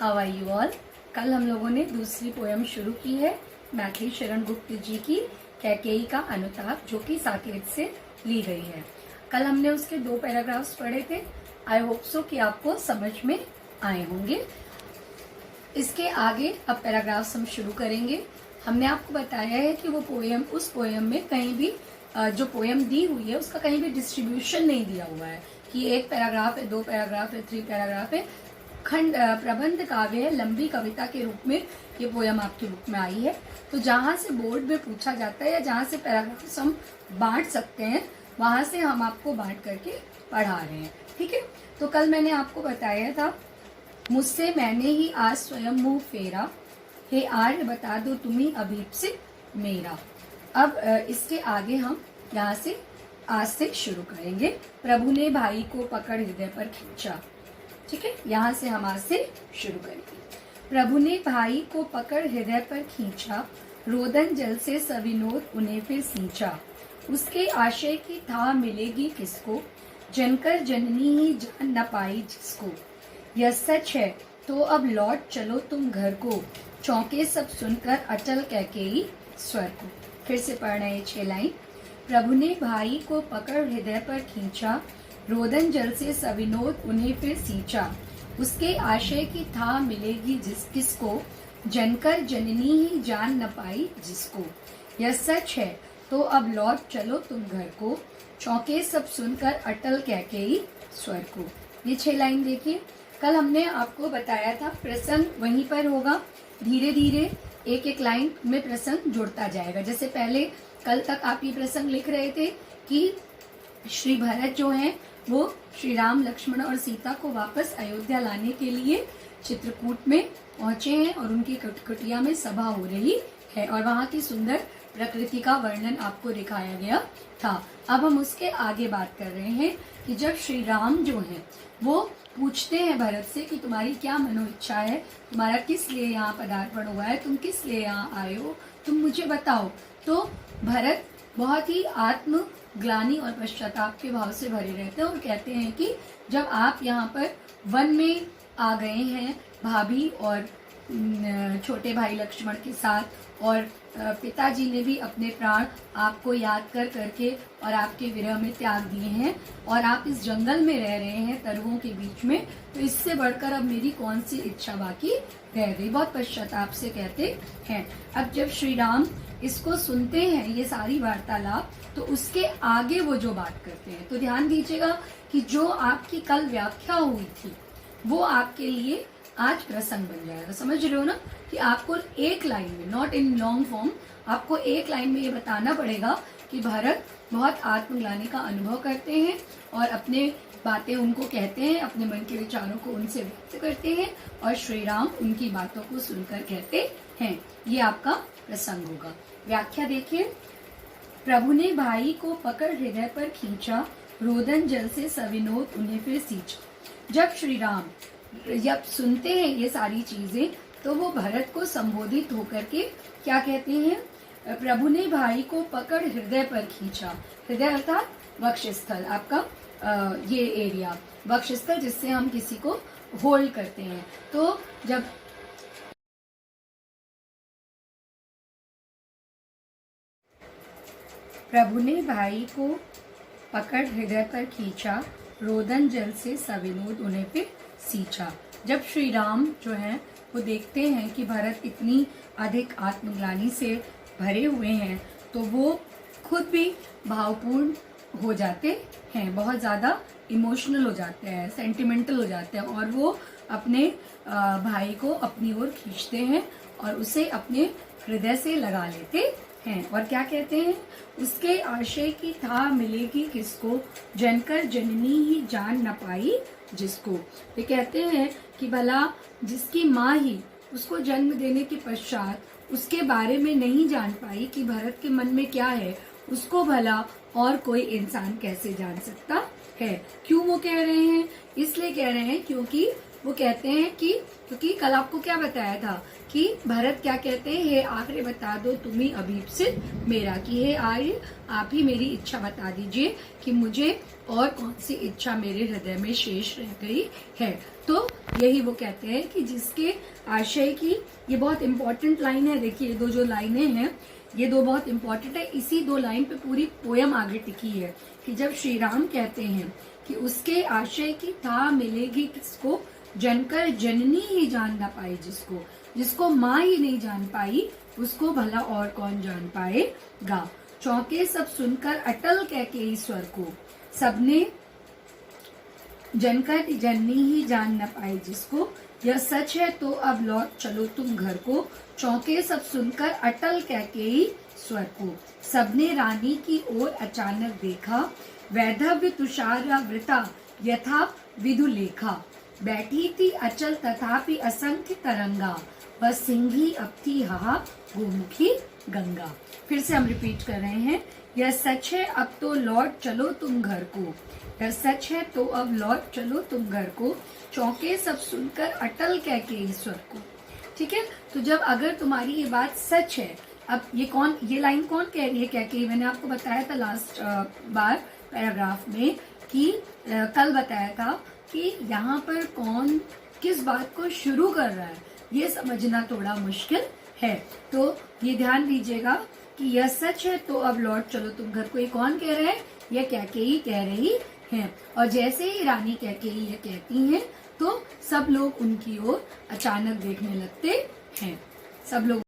How are you all. कल हम लोगों ने दूसरी पोयम शुरू की है मैथिली शरण गुप्त जी की कैकेयी का अनुताप, जो कि साकेत से ली गई है। कल हमने उसके 2 पैराग्राफ्स पढ़े थे। आई होप सो कि आपको समझ में आए होंगे। इसके आगे अब पैराग्राफ्स हम शुरू करेंगे। हमने आपको बताया है कि वो पोयम, उस पोयम में कहीं भी जो पोयम दी हुई है उसका कहीं भी डिस्ट्रीब्यूशन नहीं दिया हुआ है कि 1 पैराग्राफ है, 2 पैराग्राफ है, 3 पैराग्राफ है। खंड प्रबंध काव्य है, लंबी कविता के रूप में ये पोयम आपके बुक में आई है। तो जहां से बोर्ड में पूछा जाता है या जहां से पैराग्राफ्स हम बांट सकते हैं, वहां से हम आपको बांट करके पढ़ा रहे हैं। ठीक है। तो कल मैंने आपको बताया था, मुझसे मैंने ही आज स्वयं मुंह फेरा, हे आर्य बता दो तुम्ही अभीप्सित मेरा। अब इसके आगे हम यहाँ से आज से शुरू करेंगे। प्रभु ने भाई को पकड़ हृदय पर खींचा। ठीक है, यहाँ से हम आज से शुरू करेंगे। प्रभु ने भाई को पकड़ हृदय पर खींचा, रोदन जल से सविनोद उन्हें फिर सींचा। उसके आशय की था मिलेगी किसको, जनकर जननी ही जान न पाई जिसको। यह सच है तो अब लौट चलो तुम घर को, चौंके सब सुनकर अटल कैकेयी स्वर को। फिर से पढ़ रहे हैं 6 लाइन। प्रभु ने भाई को पकड़ हृदय पर खींचा, रोदन जल से सविनोद उन्हें फिर सींचा। उसके आशय की था मिलेगी किसको, जनकर जननी ही जान न पाई जिसको। यह सच है तो अब लौट चलो तुम घर को, चौंके सब सुनकर अटल कैकेयी स्वर को। ये 6 लाइन देखिए। कल हमने आपको बताया था प्रसंग वहीं पर होगा, धीरे धीरे एक एक लाइन में प्रसंग जुड़ता जाएगा। जैसे पहले कल तक आप ये प्रसंग लिख रहे थे कि श्री भरत जो हैं वो श्री राम, लक्ष्मण और सीता को वापस अयोध्या लाने के लिए चित्रकूट में पहुंचे हैं और उनकी कुटिया में सभा हो रही है और वहां की सुंदर प्रकृति का वर्णन आपको दिखाया गया था। अब हम उसके आगे बात कर रहे हैं कि जब श्री राम जो हैं वो पूछते हैं भरत से कि तुम्हारी क्या मनो इच्छा है, तुम्हारा किस लिए यहाँ पदार्पण हुआ है, तुम किस लिए यहाँ आए हो, तुम मुझे बताओ। तो भरत बहुत ही आत्मग्लानि और पश्चाताप के भाव से भरे रहते हैं और कहते हैं कि जब आप यहाँ पर वन में आ गए हैं भाभी और छोटे भाई लक्ष्मण के साथ, और पिताजी ने भी अपने प्राण आपको याद कर करके और आपके विरह में त्याग दिए हैं और आप इस जंगल में रह रहे हैं तरुओं के बीच में, तो इससे बढ़कर अब मेरी कौन सी इच्छा बाकी रह गई। बहुत पश्चाताप से कहते हैं। अब जब श्री राम इसको सुनते हैं ये सारी वार्तालाप, तो उसके आगे वो जो बात करते हैं, तो ध्यान दीजिएगा कि जो आपकी कल व्याख्या हुई थी वो आपके लिए आज प्रसंग बन जाएगा। समझ रहे हो ना कि आपको एक लाइन में, नॉट इन लॉन्ग फॉर्म, आपको एक लाइन में ये बताना पड़ेगा कि भरत बहुत आत्मग्लानि का अनुभव करते हैं और अपने बातें उनको कहते हैं, अपने मन के विचारों को उनसे व्यक्त करते हैं और श्री राम उनकी बातों को सुनकर कहते हैं। ये आपका प्रसंग होगा। व्याख्या देखिए। प्रभु ने भाई को पकड़ हृदय पर खींचा, रोदन जल से सविनोद उन्हें फिर सींचा। जब श्री राम जब सुनते हैं ये सारी चीजें, तो वो भरत को संबोधित होकर के क्या कहते हैं, प्रभु ने भाई को पकड़ हृदय पर खींचा। हृदय अर्थात वक्षस्थल, आपका ये एरिया वक्षस्थल, जिससे हम किसी को होल्ड करते हैं। तो जब प्रभु ने भाई को पकड़ हृदय पर खींचा, रोदन जल से सविनोद उन्हें फिर सींचा। जब श्री राम जो हैं वो देखते हैं कि भरत इतनी अधिक आत्मग्लानि से भरे हुए हैं, तो वो खुद भी भावपूर्ण हो जाते हैं, बहुत ज़्यादा इमोशनल हो जाते हैं, सेंटिमेंटल हो जाते हैं और वो अपने भाई को अपनी ओर खींचते हैं और उसे अपने हृदय से लगा लेते हैं। और क्या कहते हैं, उसके आशय की था मिलेगी किसको, जनकर जननी ही जान न पाई जिसको। ये कहते हैं कि भला जिसकी माँ ही उसको जन्म देने के पश्चात उसके बारे में नहीं जान पाई कि भरत के मन में क्या है, उसको भला और कोई इंसान कैसे जान सकता है। क्यों वो कह रहे हैं, इसलिए कह रहे हैं क्योंकि वो कहते हैं कि क्योंकि कल आपको क्या बताया था कि भरत क्या कहते हैं, हे आर्य बता दो तुम्ही अभीप्सित मेरा, कि हे आर्य आप ही मेरी इच्छा बता दीजिए कि मुझे और कौन सी इच्छा मेरे हृदय में शेष रह गई है। तो यही वो कहते हैं कि जिसके आशय की, ये बहुत इंपॉर्टेंट लाइन है। देखिए ये दो जो लाइनें हैं ये दो बहुत इंपॉर्टेंट है। इसी दो लाइन पे पूरी पोयम आगे टिकी है कि जब श्री राम कहते हैं कि उसके आशय की था मिलेगी किसको, जनकर जननी ही जान ना पाई जिसको, जिसको माँ ही नहीं जान पाई उसको भला और कौन जान पाएगा। चौंके सब सुनकर अटल कैकेयी स्वर को, सबने जनकर जननी ही जान न पाई जिसको, यह सच है तो अब लौट चलो तुम घर को। चौंके सब सुनकर अटल कैकेयी स्वर को, सबने रानी की ओर अचानक देखा। वैधव्य तुषारावृता यथा विधु लेखा, बैठी थी अचल तथापि असंख्य तरंगा, बस सिंही अब थी हाहा गोमुखी गंगा। फिर से हम रिपीट कर रहे हैं, यह सच है अब तो लौट चलो तुम घर को, यह सच है तो अब लौट चलो तुम घर को। चौंके सब सुनकर अटल कैकेयी स्वर को। ठीक है, तो जब अगर तुम्हारी ये बात सच है, अब ये लाइन कौन कह रही है कैकेयी? मैंने आपको बताया था लास्ट बार पैराग्राफ में कि कल बताया था कि यहाँ पर कौन किस बात को शुरू कर रहा है ये समझना थोड़ा मुश्किल है। तो ये ध्यान दीजिएगा कि यह सच है तो अब लौट चलो तुम घर को, ये कौन कह रहे हैं? यह कैकेयी कह रही है। और जैसे ही रानी कैकेयी ये कहती हैं तो सब लोग उनकी ओर अचानक देखने लगते हैं। सब लोग